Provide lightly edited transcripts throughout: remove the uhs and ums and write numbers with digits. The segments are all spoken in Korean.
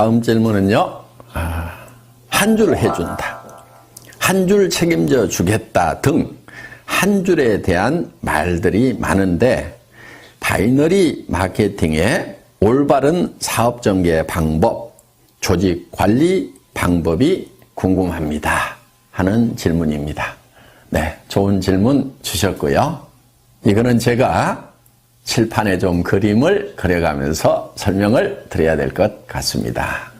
다음 질문은요. 한 줄 해준다. 한 줄 책임져 주겠다 등 한 줄에 대한 말들이 많은데 바이너리 마케팅의 올바른 사업 전개 방법, 조직 관리 방법이 궁금합니다 하는 질문입니다. 네, 좋은 질문 주셨고요. 이거는 제가 칠판에 좀 그림을 그려가면서 설명을 드려야 될 것 같습니다.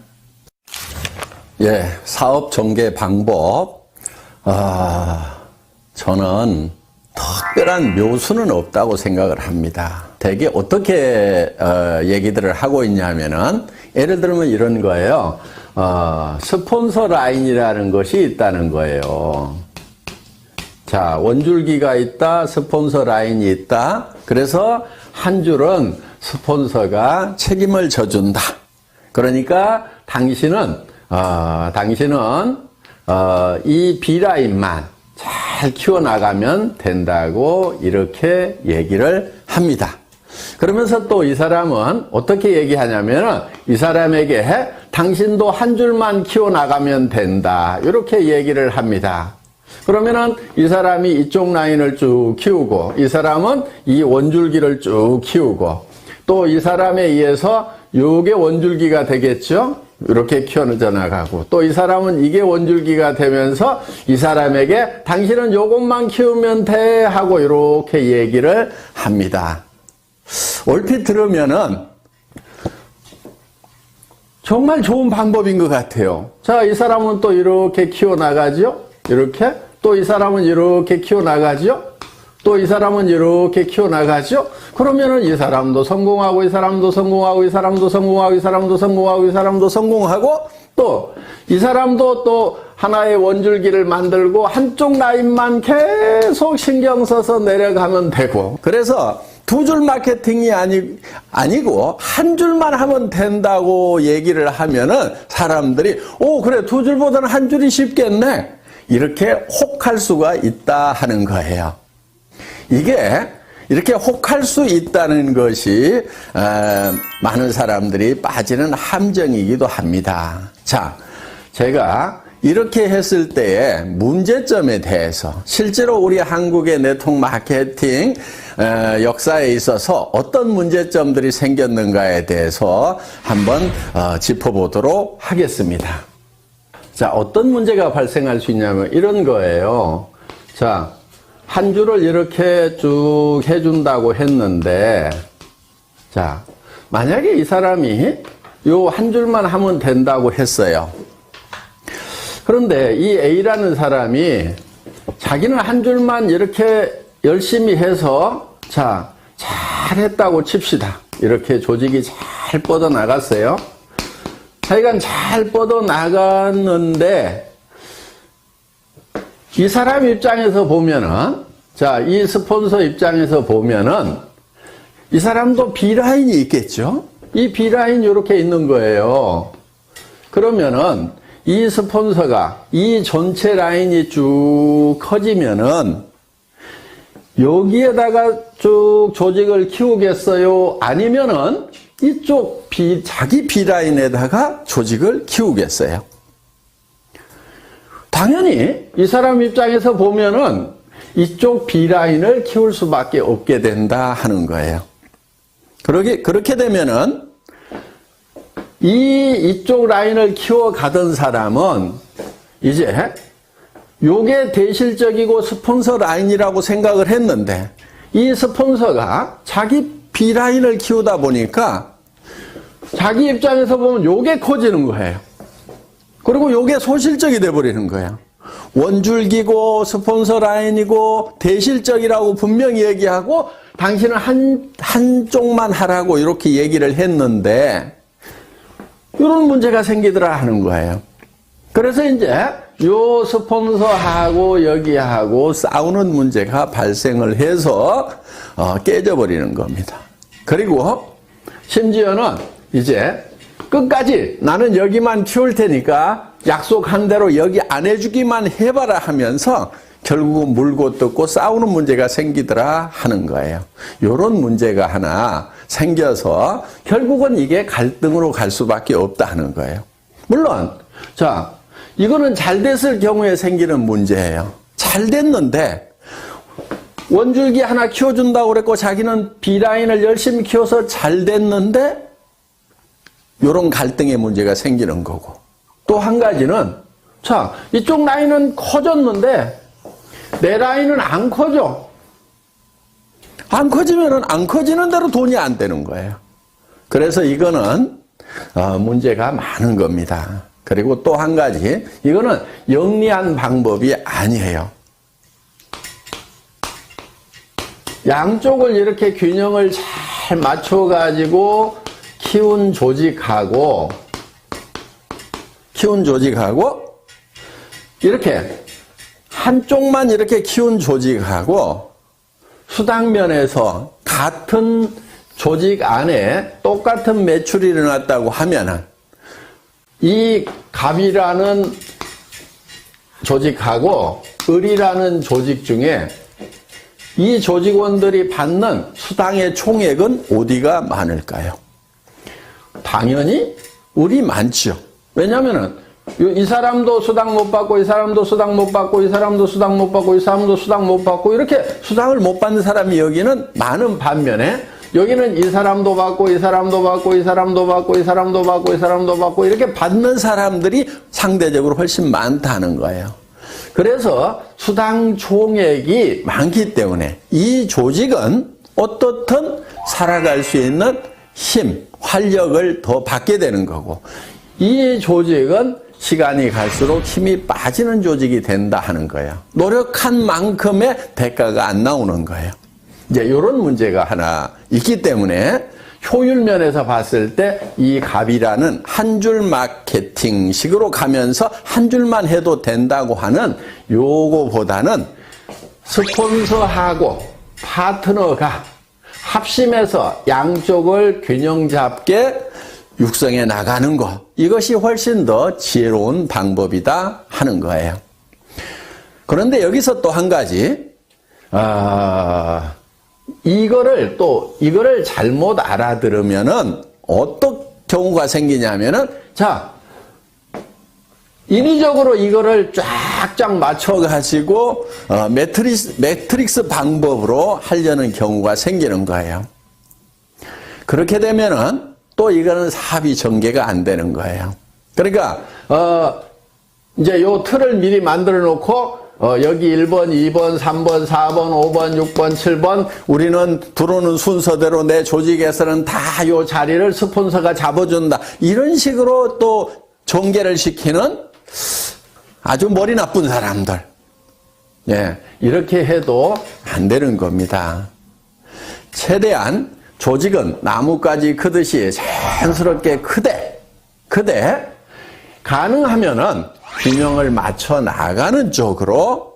예, 사업 전개 방법. 저는 특별한 묘수는 없다고 생각을 합니다. 대개 어떻게 얘기들을 하고 있냐면은 예를 들면 이런 거예요. 스폰서 라인이라는 것이 있다는 거예요. 자, 원줄기가 있다, 스폰서 라인이 있다. 그래서 한 줄은 스폰서가 책임을 져준다. 그러니까 당신은 이 B라인만 잘 키워나가면 된다고 이렇게 얘기를 합니다. 그러면서 또 이 사람은 어떻게 얘기하냐면 이 사람에게 당신도 한 줄만 키워나가면 된다. 이렇게 얘기를 합니다. 그러면은 이 사람이 이쪽 라인을 쭉 키우고 이 사람은 이 원줄기를 쭉 키우고 또 이 사람에 의해서 요게 원줄기가 되겠죠? 이렇게 키워져 나가고 또 이 사람은 이게 원줄기가 되면서 이 사람에게 당신은 요것만 키우면 돼 하고 이렇게 얘기를 합니다. 얼핏 들으면은 정말 좋은 방법인 것 같아요. 자, 이 사람은 또 이렇게 키워나가죠? 이렇게. 또 이 사람은 이렇게 키워나가죠? 또 이 사람은 이렇게 키워나가죠? 그러면은 이 사람도 성공하고, 이 사람도 성공하고, 이 사람도 성공하고, 이 사람도 성공하고, 이 사람도 성공하고, 또 이 사람도 또 하나의 원줄기를 만들고 한쪽 라인만 계속 신경 써서 내려가면 되고. 그래서 두 줄 마케팅이 아니고 한 줄만 하면 된다고 얘기를 하면은 사람들이 그래, 두 줄보다는 한 줄이 쉽겠네. 이렇게 혹할 수가 있다 하는 거예요. 이게 이렇게 혹할 수 있다는 것이 많은 사람들이 빠지는 함정이기도 합니다. 자, 제가 이렇게 했을 때의 문제점에 대해서 실제로 우리 한국의 네트워크 마케팅 역사에 있어서 어떤 문제점들이 생겼는가에 대해서 한번 짚어보도록 하겠습니다. 자, 어떤 문제가 발생할 수 있냐면 이런 거예요. 자, 한 줄을 이렇게 쭉 해준다고 했는데, 자, 만약에 이 사람이 요 한 줄만 하면 된다고 했어요. 그런데 이 A라는 사람이 자기는 한 줄만 이렇게 열심히 해서, 자, 잘했다고 칩시다. 이렇게 조직이 잘 뻗어나갔어요. 자기가 잘 뻗어나갔는데, 이 사람 입장에서 보면은, 자, 이 스폰서 입장에서 보면은, 이 사람도 B라인이 있겠죠? 이 B라인이 이렇게 있는 거예요. 그러면은, 이 스폰서가 이 전체 라인이 쭉 커지면은, 여기에다가 쭉 조직을 키우겠어요? 아니면은, 이쪽 자기 B라인에다가 조직을 키우겠어요? 당연히 이 사람 입장에서 보면은 이쪽 B라인을 키울 수밖에 없게 된다 하는 거예요. 그렇게 되면은 이쪽 라인을 키워가던 사람은 이제 요게 대실적이고 스폰서 라인이라고 생각을 했는데 이 스폰서가 자기 B라인을 키우다 보니까 자기 입장에서 보면 요게 커지는 거예요. 그리고 요게 소실적이 돼버리는 거예요. 원줄기고 스폰서 라인이고 대실적이라고 분명히 얘기하고 당신은 한쪽만 하라고 이렇게 얘기를 했는데 이런 문제가 생기더라 하는 거예요. 그래서 이제 요 스폰서하고 여기하고 싸우는 문제가 발생을 해서 깨져버리는 겁니다. 그리고 심지어는 이제 끝까지 나는 여기만 키울 테니까 약속한 대로 여기 안 해주기만 해봐라 하면서 결국은 물고 뜯고 싸우는 문제가 생기더라 하는 거예요. 이런 문제가 하나 생겨서 결국은 이게 갈등으로 갈 수밖에 없다 하는 거예요. 물론 자, 이거는 잘 됐을 경우에 생기는 문제예요. 잘 됐는데 원줄기 하나 키워준다고 그랬고 자기는 B라인을 열심히 키워서 잘 됐는데 이런 갈등의 문제가 생기는 거고, 또 한 가지는 자, 이쪽 라인은 커졌는데 내 라인은 안 커져. 안 커지면은 안 커지는 대로 돈이 안 되는 거예요. 그래서 이거는 문제가 많은 겁니다. 그리고 또 한 가지, 이거는 영리한 방법이 아니에요. 양쪽을 이렇게 균형을 잘 맞춰가지고 키운 조직하고 이렇게 한쪽만 이렇게 키운 조직하고 수당면에서 같은 조직 안에 똑같은 매출이 일어났다고 하면은 이 갑이라는 조직하고 을이라는 조직 중에 이 조직원들이 받는 수당의 총액은 어디가 많을까요? 당연히 을이 많죠. 왜냐면은 이 사람도 수당 못 받고 이 사람도 수당 못 받고 이 사람도 수당 못 받고 이 사람도 수당 못 받고 이렇게 수당을 못 받는 사람이 여기는 많은 반면에 여기는 이 사람도 받고 이 사람도 받고 이 사람도 받고 이 사람도 받고 이 사람도 받고 이렇게 받는 사람들이 상대적으로 훨씬 많다는 거예요. 그래서 수당 총액이 많기 때문에 이 조직은 어떻든 살아갈 수 있는 힘, 활력을 더 받게 되는 거고, 이 조직은 시간이 갈수록 힘이 빠지는 조직이 된다 하는 거예요. 노력한 만큼의 대가가 안 나오는 거예요. 이제 이런 문제가 하나 있기 때문에 효율 면에서 봤을 때 이 갑이라는 한 줄 마케팅식으로 가면서 한 줄만 해도 된다고 하는 요거보다는 스폰서하고 파트너가 합심해서 양쪽을 균형 잡게 육성해 나가는 것, 이것이 훨씬 더 지혜로운 방법이다 하는 거예요. 그런데 여기서 또 한 가지, 이거를 잘못 알아들으면은 어떤 경우가 생기냐면은, 자, 인위적으로 이거를 쫙쫙 맞춰가지고, 매트릭스 방법으로 하려는 경우가 생기는 거예요. 그렇게 되면은, 또 이거는 사업이 전개가 안 되는 거예요. 그러니까, 이제 요 틀을 미리 만들어 놓고, 여기 1번, 2번, 3번, 4번, 5번, 6번, 7번, 우리는 들어오는 순서대로 내 조직에서는 다 요 자리를 스폰서가 잡아준다. 이런 식으로 또 전개를 시키는 아주 머리 나쁜 사람들. 예, 이렇게 해도 안 되는 겁니다. 최대한 조직은 나무까지 크듯이 자연스럽게 크되 가능하면은 균형을 맞춰 나가는 쪽으로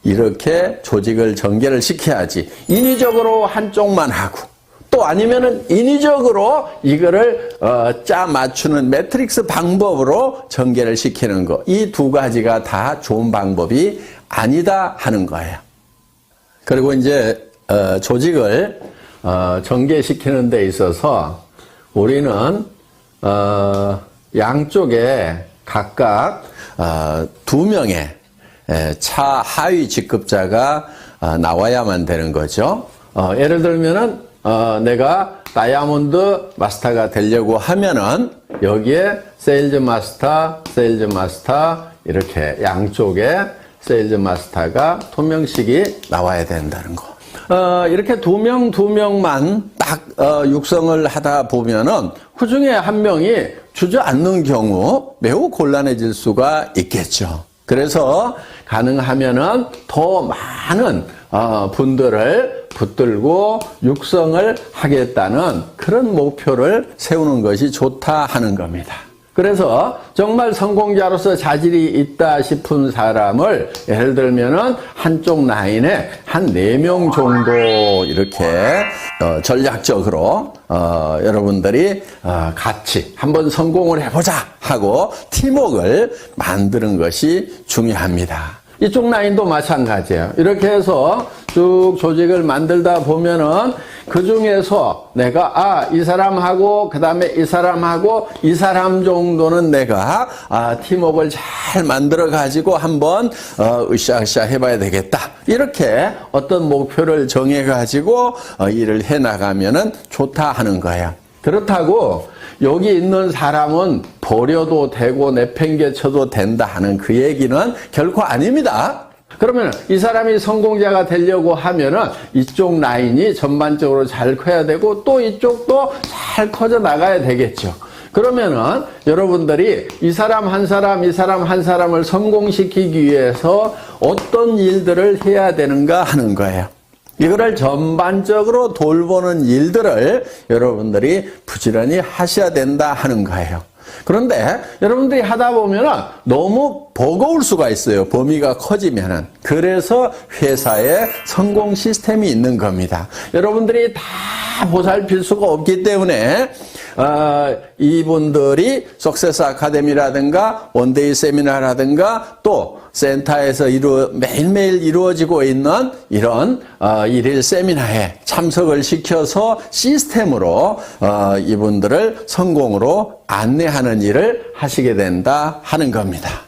이렇게 조직을 전개를 시켜야지, 인위적으로 한쪽만 하고 또 아니면은 인위적으로 이거를 짜 맞추는 매트릭스 방법으로 전개를 시키는 거, 이 두 가지가 다 좋은 방법이 아니다 하는 거예요. 그리고 이제 조직을 전개시키는 데 있어서 우리는 양쪽에 각각 2명의 차하위 직급자가 나와야만 되는 거죠. 예를 들면은 내가 다이아몬드 마스터가 되려고 하면은 여기에 세일즈 마스터 이렇게 양쪽에 세일즈 마스터가 2명씩이 나와야 된다는 거. 이렇게 2명만 딱 육성을 하다 보면은 그 중에 한 명이 주저앉는 경우 매우 곤란해질 수가 있겠죠. 그래서 가능하면은 더 많은 분들을 붙들고 육성을 하겠다는 그런 목표를 세우는 것이 좋다 하는 겁니다. 그래서 정말 성공자로서 자질이 있다 싶은 사람을 예를 들면은 한쪽 라인에 한 4명 정도 이렇게 전략적으로 여러분들이 같이 한번 성공을 해보자 하고 팀워크를 만드는 것이 중요합니다. 이쪽 라인도 마찬가지예요. 이렇게 해서 쭉 조직을 만들다 보면은 그 중에서 내가 이 사람하고 그 다음에 이 사람하고 이 사람 정도는 내가 팀워크를 잘 만들어 가지고 한번 으쌰으쌰 해봐야 되겠다. 이렇게 어떤 목표를 정해 가지고 일을 해 나가면은 좋다 하는 거예요. 그렇다고 여기 있는 사람은 버려도 되고 내팽개쳐도 된다 하는 그 얘기는 결코 아닙니다. 그러면 이 사람이 성공자가 되려고 하면은 이쪽 라인이 전반적으로 잘 커야 되고 또 이쪽도 잘 커져 나가야 되겠죠. 그러면은 여러분들이 이 사람 한 사람, 이 사람 한 사람을 성공시키기 위해서 어떤 일들을 해야 되는가 하는 거예요. 이거를 전반적으로 돌보는 일들을 여러분들이 부지런히 하셔야 된다 하는 거예요. 그런데 여러분들이 하다 보면은 너무 버거울 수가 있어요. 범위가 커지면은. 그래서 회사에 성공 시스템이 있는 겁니다. 여러분들이 다 보살필 수가 없기 때문에 이분들이 석세스 아카데미라든가 원데이 세미나라든가 또 센터에서 매일매일 이루어지고 있는 이런 일일 세미나에 참석을 시켜서 시스템으로 이분들을 성공으로 안내하는 일을 하시게 된다 하는 겁니다.